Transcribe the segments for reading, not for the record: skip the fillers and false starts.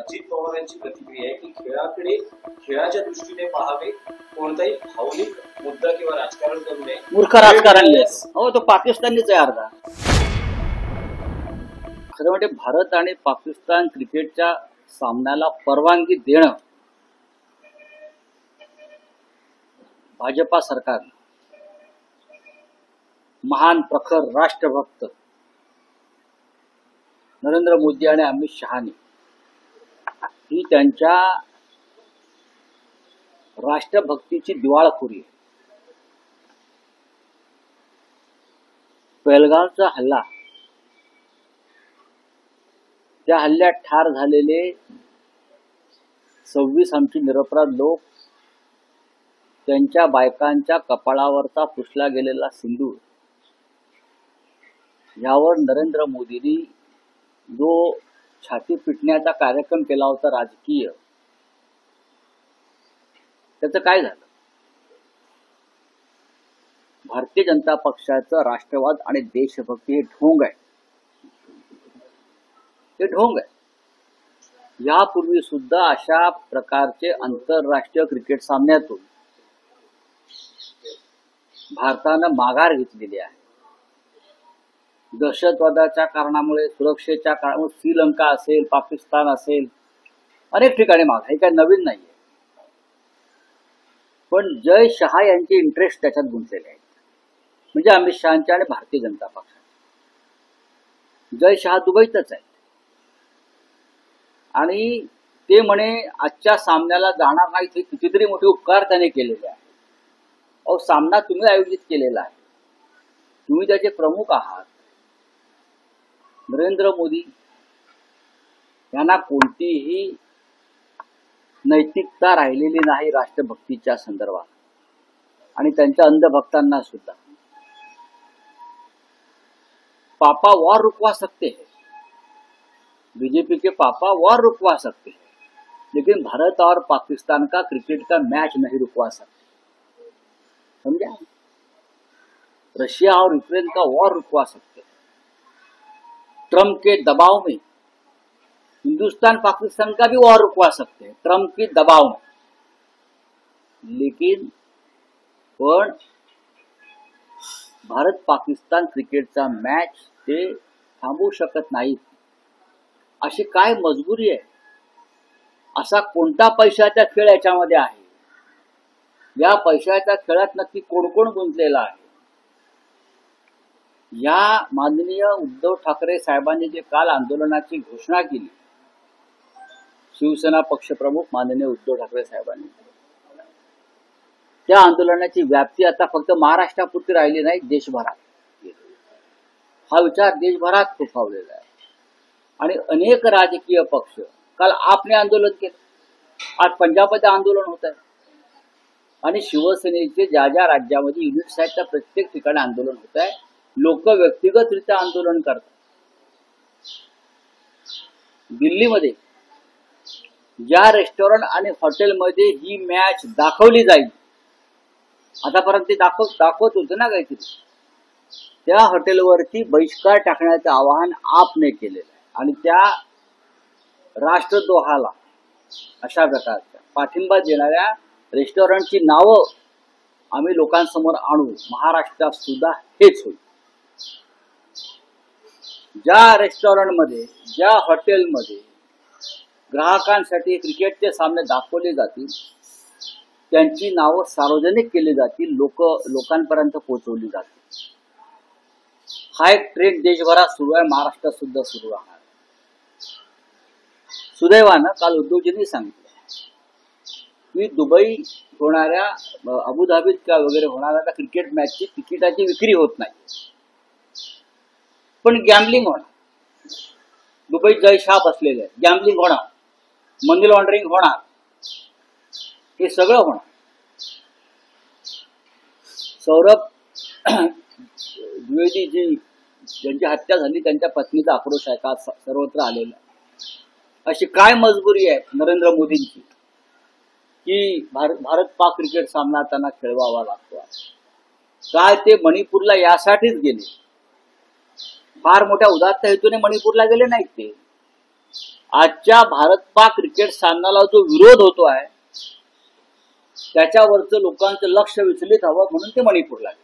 अजित पवार यांची प्रतिक्रिया आहे की खेळाकडे खेळाच्या दृष्टीने पाहावे, कोणताही भावनिक मुद्दा किंवा राजकारण करू नये. मूर्ख राजकारण हो, तो पाकिस्तानीच आहे अर्धा. खरं म्हणजे भारत आणि पाकिस्तान क्रिकेटच्या सामन्याला परवानगी देणं भाजपा सरकार, महान प्रखर राष्ट्रभक्त नरेंद्र मोदी आणि अमित शहानी ही त्यांच्या राष्ट्रभक्तीची दिवाळखोरी आहे. पहलगामचा हल्ला, त्या हल्ल्यात ठार झालेले 26 आमचे निरपराध लोक, त्यांच्या बायकांच्या कपाळावरचा पुसला गेलेला सिंदूर, यावर नरेंद्र मोदींनी जो छाती पिटण्याचा कार्यक्रम केला होता राजकीय, त्याचं काय झालं? भारतीय जनता पक्षाचं राष्ट्रवाद आणि देशभक्ती हे ढोंग आहे, हे ढोंग आहे. यापूर्वी सुद्धा अशा प्रकारचे आंतरराष्ट्रीय क्रिकेट सामन्यातून भारतानं माघार घेतलेली आहे. दहशतवादाच्या कारणामुळे, सुरक्षेच्या कारणामुळे श्रीलंका असेल, पाकिस्तान असेल, अनेक ठिकाणी माघार, हे काही नवीन नाहीये. पण जय शहा यांचे इंटरेस्ट त्याच्यात गुंतलेले आहेत, म्हणजे अमित शहाचे आणि भारतीय जनता पक्ष. जय शहा दुबईतच आहेत आणि ते म्हणे आजच्या सामन्याला जाणार नाही, ते कितीतरी मोठे उपकार त्याने केलेले आहेत. अहो, सामना तुम्ही आयोजित केलेला आहे, तुम्ही त्याचे प्रमुख आहात. नरेंद्र मोदी यांना कोणतीही नैतिकता राहिलेली नाही राष्ट्रभक्तीच्या संदर्भात, आणि त्यांच्या अंधभक्तांना सुद्धा. पापा वॉर रुकवा सकते हैं, बीजेपी के पापा वॉर रुकवा सकते हैं, लेकिन भारत और पाकिस्तान का क्रिकेट का मैच नहीं रुकवा सकते. समझा? रशिया और यूक्रेन का वॉर रुकवा सकते हैं. ट्रम्प के दबाव में हिंदुस्तान पाकिस्तान का भी वॉर रुकवा सकते हैं, ट्रम्प के दबाव में. लेकिन पण भारत पाकिस्तान क्रिकेटचा मॅच ते थांबवू शकत नाहीत. अशी काय मजबुरी आहे? असा कोणता पैशाचा खेळ याच्यामध्ये आहे? या पैशाच्या खेळात नक्की कोण कोण गुंतलेला आहे? या माननीय उद्धव ठाकरे साहेबांनी जे काल आंदोलनाची घोषणा केली, शिवसेना पक्षप्रमुख माननीय उद्धव ठाकरे साहेबांनी, त्या आंदोलनाची व्याप्ती आता फक्त महाराष्ट्रापुरती राहिली नाही, देशभरात. हा विचार देशभरात फोफावलेला आहे आणि अनेक राजकीय पक्ष, काल आपने आंदोलन केलं, आज पंजाबमध्ये आंदोलन होत आहे, आणि शिवसेनेचे ज्या ज्या राज्यामध्ये युनिट्स आहेत त्या प्रत्येक ठिकाणी आंदोलन होत आहे. लोक व्यक्तिगतरित्या आंदोलन करतात. दिल्लीमध्ये ज्या रेस्टॉरंट आणि हॉटेलमध्ये ही मॅच दाखवली जाईल, आतापर्यंत ते दाखवत होते ना काहीतरी, त्या हॉटेलवरती बहिष्कार टाकण्याचं आवाहन आपने केलेलं आहे. आणि त्या राष्ट्रद्रोहाला, अशा प्रकारच्या पाठिंबा देणाऱ्या रेस्टॉरंटची नावं आम्ही लोकांसमोर आणू. महाराष्ट्रात सुद्धा हेच होईल. ज्या रेस्टॉरंटमध्ये, ज्या हॉटेलमध्ये ग्राहकांसाठी क्रिकेटचे सामने दाखवले जातील, त्यांची नावं सार्वजनिक केली जातील, लोकांपर्यंत पोहोचवली जातील. हा एक ट्रेंड देशभरात सुरू आहे, महाराष्ट्रात सुद्धा सुरू राहणार. सुदैवानं काल उद्धवजींनी सांगितलं की दुबई होणाऱ्या, अबुधाबीत वगैरे होणाऱ्या क्रिकेट मॅचची तिकिटाची विक्री होत नाही, पण गॅम्बलिंग होणार. दुबईत जय शहा बसलेले आहे, गॅम्बलिंग होणार, मनी लॉन्ड्रिंग होणार, हे सगळं होणार. सौरभ द्विवेदी जी ज्यांची हत्या झाली, त्यांच्या पत्नीचा आक्रोश आहे का सर्वत्र आलेला. अशी काय मजबुरी आहे नरेंद्र मोदींची की भारत पाक क्रिकेट सामना त्यांना खेळवावा लागतो? काय ते मणिपूरला यासाठीच गेले? फार मोठ्या उदात्त हेतूने मणिपूरला गेले नाहीत ते. आजच्या भारत पाक क्रिकेट सामन्याला जो विरोध होतो आहे त्याच्यावरचं लोकांचं लक्ष विचलित हवं म्हणून ते मणिपूरला गेले.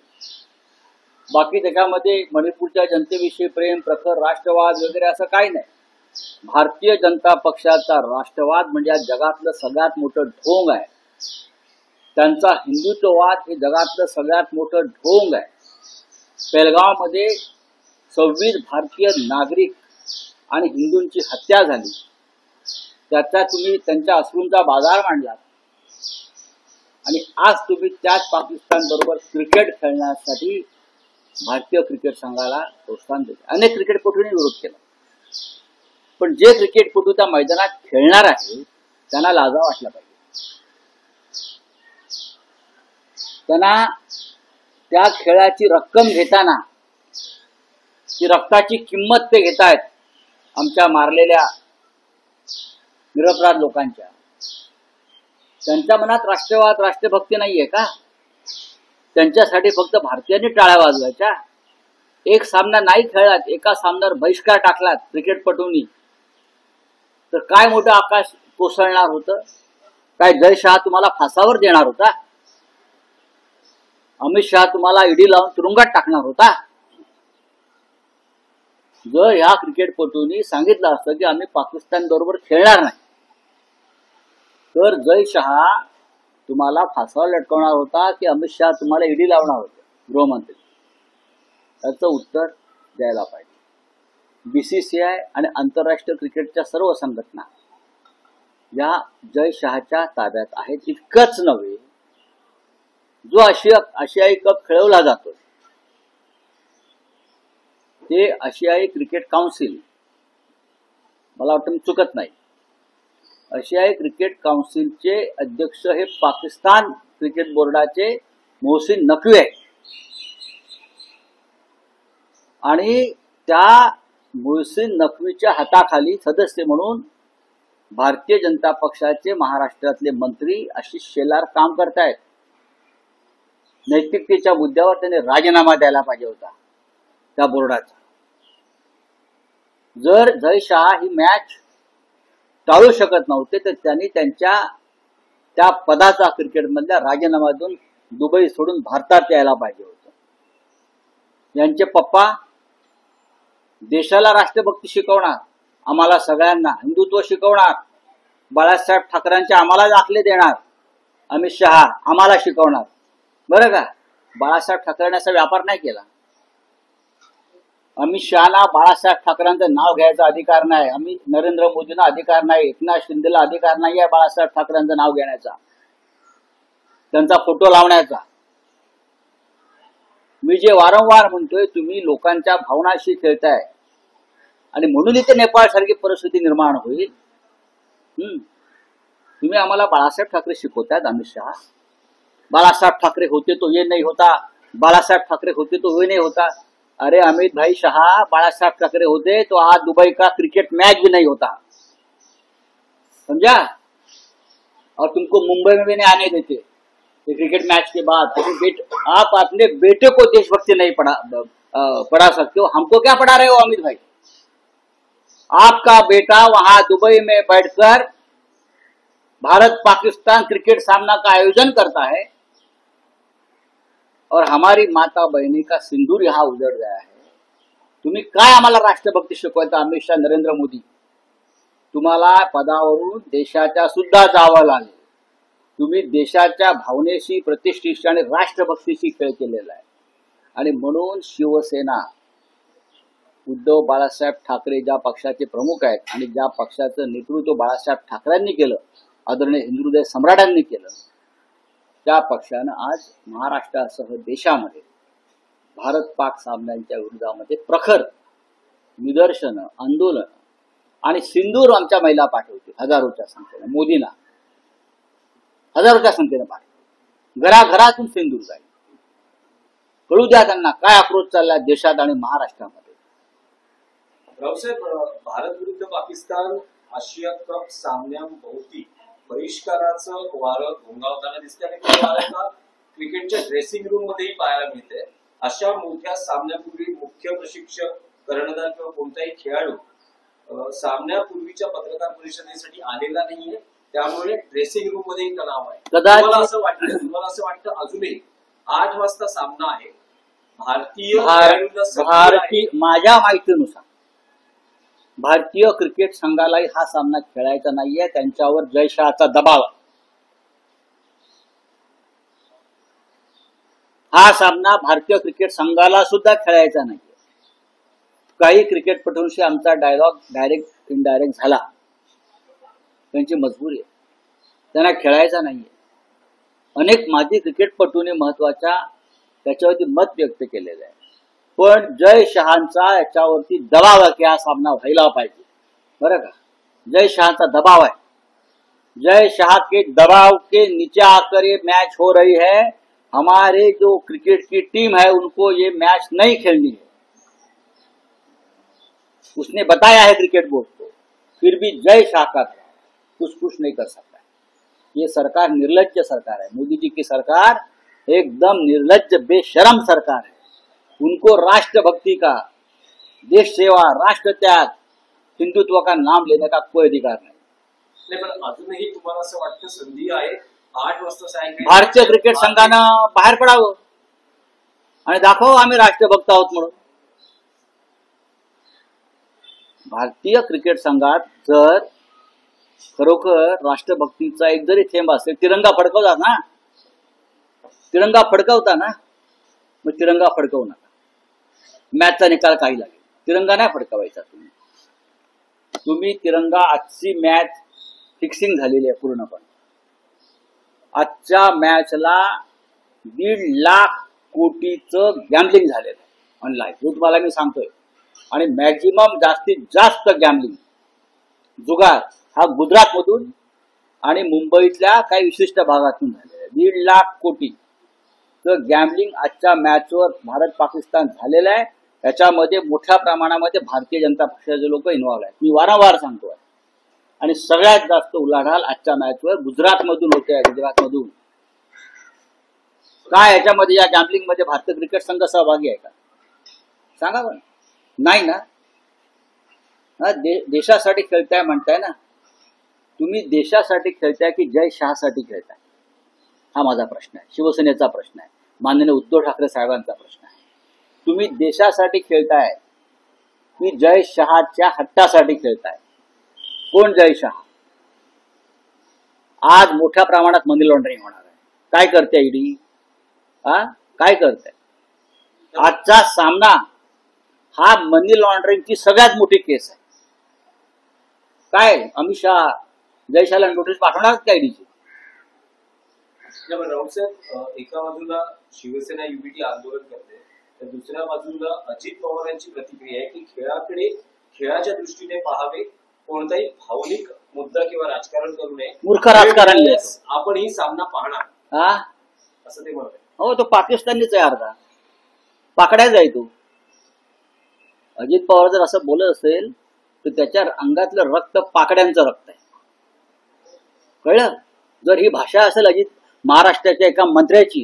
बाकी त्याच्यामध्ये मणिपूरच्या जनतेविषयी प्रेम, प्रखर राष्ट्रवाद वगैरे असं काही नाही. भारतीय जनता पक्षाचा राष्ट्रवाद म्हणजे आज जगातलं सगळ्यात मोठं ढोंग आहे. त्यांचा हिंदुत्ववाद हे जगातलं सगळ्यात मोठं ढोंग आहे. पेलगावमध्ये 26 भारतीय नागरिक आणि हिंदूंची हत्या झाली. त्याचा तुम्ही त्यांच्या अश्रूंचा बाजार मांडला आणि आज तुम्ही त्याच पाकिस्तान बरोबर क्रिकेट खेळण्यासाठी भारतीय क्रिकेट संघाला प्रोत्साहन देते. अनेक क्रिकेटपटूंनी विरोध केला, पण जे क्रिकेटपटू त्या मैदानात खेळणार आहे त्यांना लाजा वाटला पाहिजे. त्यांना त्या खेळाची रक्कम घेताना ती रक्ताची किंमत ते घेतायत आमच्या मारलेल्या निरपराध लोकांच्या. त्यांच्या मनात राष्ट्रवाद, राष्ट्रभक्ती नाहीये का? त्यांच्यासाठी फक्त भारतीयांनी टाळ्या वाजवायच्या. एक सामना नाही खेळलात, एका सामन्यावर बहिष्कार टाकलात क्रिकेटपटूंनी, तर काय मोठं आकाश कोसळणार होतं? काय जय शहा तुम्हाला फासावर देणार होता? अमित शहा तुम्हाला ईडी लावून तुरुंगात टाकणार होता? जर ह्या क्रिकेटपटूंनी सांगितलं असतं की आम्ही पाकिस्तान बरोबर खेळणार नाही, तर जय शहा तुम्हाला फासावर लटकवणार होता की अमित शहा तुम्हाला ईडी लावणार होते गृहमंत्री? त्याचं उत्तर द्यायला पाहिजे. बीसीसीआय आणि आंतरराष्ट्रीय क्रिकेटच्या सर्व संघटना या जय शहाच्या ताब्यात आहेत. इतकंच नव्हे, जो आशियाई कप खेळवला जातो ते आशियाई क्रिकेट काउन्सिल, मला वाटतं मी चुकत नाही, आशियाई क्रिकेट काउन्सिलचे अध्यक्ष हे पाकिस्तान क्रिकेट बोर्डाचे मोहसिन नकवी आहे. आणि त्या मोहसिन नकवीच्या हाताखाली सदस्य म्हणून भारतीय जनता पक्षाचे महाराष्ट्रातले मंत्री आशिष शेलार काम करतायत. नैतिकतेच्या मुद्द्यावर त्याने राजीनामा द्यायला पाहिजे होता त्या बोर्डाचा. जर जय शहा ही मॅच टाळू शकत नव्हते तर त्यांनी त्यांच्या त्या पदाचा क्रिकेटमधल्या राजीनामा देऊन दुबई सोडून भारतात यायला पाहिजे होतं. यांचे पप्पा देशाला राष्ट्रभक्ती शिकवणार, आम्हाला सगळ्यांना हिंदुत्व शिकवणार, बाळासाहेब ठाकरेंचे आम्हाला दाखले देणार, अमित शहा आम्हाला शिकवणार. बरं का, बाळासाहेब ठाकरेंनी असा व्यापार नाही केला. अमित शहाना बाळासाहेब ठाकरेंचं नाव घ्यायचा अधिकार नाही, नरेंद्र मोदींना अधिकार नाही, एकनाथ शिंदेला अधिकार नाही आहे बाळासाहेब ठाकरेंचं नाव घेण्याचा, त्यांचा फोटो लावण्याचा. मी जे वारंवार म्हणतोय, तुम्ही लोकांच्या भावनाशी खेळताय आणि म्हणून इथे नेपाळ सारखी परिस्थिती निर्माण होईल. तुम्ही आम्हाला बाळासाहेब ठाकरे शिकवतायत. अमित शहा, बाळासाहेब ठाकरे होते तो ये नहीं होता, बाळासाहेब ठाकरे होते तो ये नहीं होता. अरे अमित भाई शाह, बाळासाहेब ठाकरे होते तो आज दुबई का क्रिकेट मैच भी नहीं होता, समझा? और तुमको मुंबई में भी नहीं आने देते क्रिकेट मैच के बाद. आप अपने बेटे को देशभक्ति नहीं पढ़ा सकते हो, हमको क्या पढ़ा रहे हो अमित भाई? आपका बेटा वहां दुबई में बैठकर भारत पाकिस्तान क्रिकेट सामना का आयोजन करता है और हमारी माता बहनी का सिंदूर यहां उजड़ गया है. तुम्ही काय आम्हाला राष्ट्रभक्ती शिकवायचा? अमित शाह, नरेंद्र मोदी, तुम्हाला पदावरून देशाच्या सुद्धा जावं लागेल. तुम्ही देशाच्या भावनेशी, प्रतिष्ठेशी आणि राष्ट्रभक्तीशी खेळ केलेला आहे. आणि म्हणून शिवसेना, उद्धव बाळासाहेब ठाकरे ज्या पक्षाचे प्रमुख आहेत आणि ज्या पक्षाचं नेतृत्व बाळासाहेब ठाकरेंनी केलं, आदरणीय हिंदुहृदय सम्राटांनी केलं, त्या पक्षानं आज महाराष्ट्रासह देशामध्ये भारत पाक सामन्यांच्या विरोधामध्ये प्रखर निदर्शनं, आंदोलन आणि सिंदूर आमच्या महिला पाठवतील हजारोच्या संख्येने. मोदींना हजारोच्या संख्येने पाठवतील, घराघरातून सिंदूर जाईल. कळू द्या त्यांना काय आक्रोश चाललाय देशात आणि महाराष्ट्रामध्ये. रावसाहेब, भारत विरुद्ध पाकिस्तान आशिया कप सामन्यांभोवती बहिष्काराचं वारं घोंगावताना दिसते आणि ते वारं क्रिकेटच्या ड्रेसिंग रूम मध्येही पाहायला मिळते. अशा मोठ्या सामन्यापूर्वी मुख्य प्रशिक्षक, कर्णधार किंवा कोणताही खेळाडू सामन्यापूर्वीच्या पत्रकार परिषदेसाठी आलेला नाहीये, त्यामुळे ड्रेसिंग रूम मध्ये तणाव आहे. कदाचित तुम्हाला असं वाटतं अजूनही 8 वाजता सामना आहे, भारतीय माझ्या माहितीनुसार भारतीय क्रिकेट संघालाही हा सामना खेळायचा नाहीये. त्यांच्यावर जयशहाचा दबाव आहे. हा सामना भारतीय क्रिकेट संघाला सुद्धा खेळायचा नाहीये. काही क्रिकेटपटूंशी आमचा डायलॉग डायरेक्ट इनडायरेक्ट झाला. त्यांची मजबुरी आहे, त्यांना खेळायचा नाहीये. अनेक माजी क्रिकेटपटूंनी महत्वाच्या त्याच्यावरती मत व्यक्त केलेलं आहे. पण जय शहांचा याच्यावरती दबाव आहे की हा सामना व्हायला पाहिजे. बरं का, जय शहांचा दबाव है. जय शाह के दबाव के नीचे आकर ये मैच हो रही है. हमारे जो क्रिकेट की टीम है उनको ये मैच नहीं खेलनी है. उसने बताया है क्रिकेट बोर्ड को, फिर भी जय शाह का कुछ नहीं कर सकता. ये सरकार निर्लज्ज सरकार है. मोदी जी की सरकार एकदम निर्लज्ज बेशरम सरकार है. उनको राष्ट्रभक्ति का, देश सेवा, राष्ट्र त्याग, हिंदुत्व का नाम लेने का कोई अधिकार नहीं. पण अजूनही तुम्हाला असं वाटतं संधी आहे 8 वाजता सायंकाळी भारतीय क्रिकेट संघानं बाहेर पडावं आणि दाखवावं आम्ही राष्ट्रभक्त आहोत म्हणून. भारतीय क्रिकेट संघात जर खरोखर राष्ट्रभक्तीचा एक जरी थेंब असेल, तिरंगा फडकवता ना, तिरंगा फडकवता ना, मग तिरंगा फडकवू नका. मॅचचा निकाल काही लागेल, तिरंगा नाही फडकवायचा. तुम्ही तिरंगा, आजची मॅच फिक्सिंग झालेली आहे पूर्णपणे. आजच्या मॅचला 1.5 लाख कोटीचं गॅम्बलिंग झालेलं आहे ऑनलाईन, जो तुम्हाला मी सांगतोय. आणि मॅक्झिमम जास्तीत जास्त गॅम्बलिंग, जुगार हा गुजरात मधून आणि मुंबईतल्या काही विशिष्ट भागातून झालेला आहे. 1.5 लाख कोटीचं गॅम्बलिंग आजच्या मॅचवर भारत पाकिस्तान झालेलं आहे. त्याच्यामध्ये मोठ्या प्रमाणामध्ये भारतीय जनता पक्षाचे लोक इन्व्हॉल्व आहेत, मी वारंवार सांगतोय. आणि सगळ्यात जास्त उलाढाल आजच्या मॅचवर गुजरात मधून होते. गुजरात मधून काय याच्यामध्ये, या गॅम्बलिंग मध्ये भारतीय क्रिकेट संघ सहभागी आहे का? सांगा बरं. नाही ना. देशासाठी खेळताय म्हणताय ना तुम्ही, देशासाठी खेळताय की जय शहासाठी खेळताय? हा माझा प्रश्न आहे, शिवसेनेचा प्रश्न आहे, माननीय उद्धव ठाकरे साहेबांचा प्रश्न आहे. तुम्ही देशासाठी खेळताय की जय शहाच्या हट्टासाठी खेळताय? कोण जय शहा? आज मोठ्या प्रमाणात मनी लॉन्ड्रिंग होणार आहे. काय करते ईडी? काय करते? आजचा सामना हा मनी लॉन्ड्रिंगची सगळ्यात मोठी केस आहे. काय अमित शहा जय शहाला नोटीस पाठवणार का ईडीची? राऊत साहेब, एका बाजूला शिवसेना युबीटी आंदोलन करते, तर दुसऱ्या बाजूला अजित पवारांची प्रतिक्रिया आहे की खेळाच्या दृष्टीने पाहावे, कोणताही भावनिक मुद्दा किंवा राजकारण करू नये. मूर्ख राजकारण आपण ही सामना पाहणार असं ते म्हणत. हो, तो पाकिस्तानीच आहे, अर्धा पाकड्याच आहे तो. अजित पवार जर असं बोलत असेल तर त्याच्या अंगातलं रक्त पाकड्यांचं रक्त आहे. कळलं? जर ही भाषा असेल अजित महाराष्ट्राच्या एका मंत्र्याची,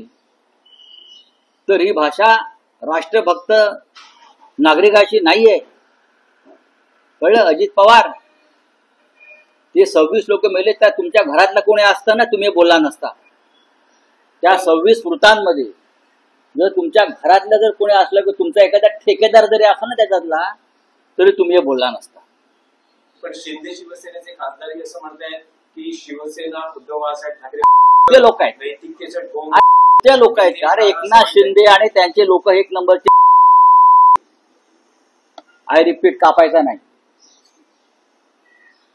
तर ही भाषा राष्ट्रभक्त नागरिकाची नाहीये. कळलं? अजित पवार, ते 26 लोक मेले, त्या तुमच्या घरातला कोणी असतं ना, तुम्ही बोलला नसता. त्या 26 मृतांमध्ये जर तुमच्या घरातलं जर कोणी असलं की तुमचा एखादा ठेकेदार जरी असला ना त्याच्यातला, तरी तुम्ही बोलला नसता. पण शिंदे शिवसेनेचे खासदार असं म्हणतायत की शिवसेना उद्धव बाळासाहेब ठाकरे ते लोक आहेत, नैतिकतेचं ढोंग ते लोक आहेत. अरे एकनाथ शिंदे आणि त्यांचे लोक एक नंबरचे. आय रिपीट, कापायचा नाही.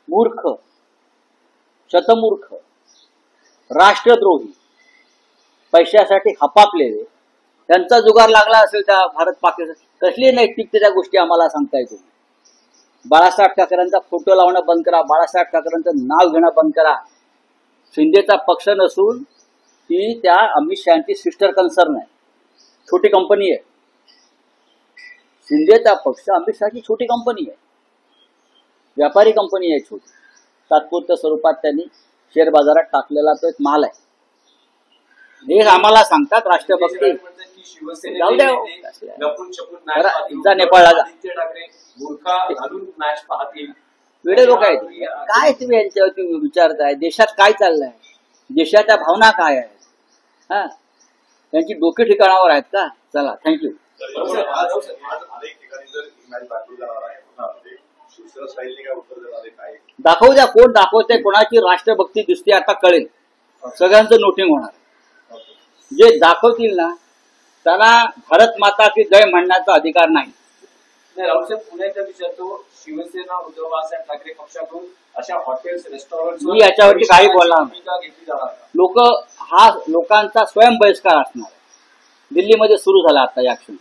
मूर्ख, शतमूर्ख, राष्ट्रद्रोही, पैशासाठी हपापलेले, त्यांचा जुगार लागला असेल त्या भारत पाकिस्तान. कसली नैतिकतेच्या गोष्टी आम्हाला सांगताय तुम्ही? बाळासाहेब ठाकरेंचा फोटो लावणं बंद करा, बाळासाहेब ठाकरेंचं नाव घेणं बंद करा. शिंदेचा पक्ष नसून ती त्या अमित शहाची सिस्टर कन्सर्न आहे, छोटी कंपनी आहे. शिंदेचा पक्ष अमित शहाची छोटी कंपनी आहे, व्यापारी कंपनी आहे छोटी. तात्पुरत्या स्वरूपात त्यांनी शेअर बाजारात टाकलेला तो एक माल आहे. हे आम्हाला सांगतात राष्ट्रभक्ती. म्हणतात की शिवसेनेचे जाऊ द्या हो. नेते लपून छपून मॅच जरा पाहतील. जा नेपाळला जा. आदित्य ठाकरे मूर्खा घालून मॅच पाहतील. वेडे लोक आहेत. काय तुम्ही यांच्यावरती विचारताय? देशात काय चाललंय? देशाच्या भावना काय आहेत? हा, त्यांची डोके ठिकाणावर आहेत का? चला, थँक्यू. अनेक ठिकाणी जर मॅच दाखवली जाणार आहे, म्हणजे शिवसेना स्टाईलने काय उत्तर देणार आहे, काय दाखवू द्या, कोण दाखवतंय, कोणाची राष्ट्रभक्ती दिसते आता कळेल. सगळ्यांचं नोटिंग होणार. जे दाखवतील ना त्यांना भारत माता की जय म्हणण्याचा अधिकार नाही. राहुल साहेब, पुण्याच्या विषयात तो शिवसेना उद्धव बाळासाहेब ठाकरे पक्षातून अशा हॉटेल्स रेस्टॉरंट मी याच्यावरती काही बोलणार नाही. घेतली जाणार का? लोकांचा स्वयं बहिष्कार असणार आहे. दिल्लीमध्ये सुरू झाला आता या क्षणी.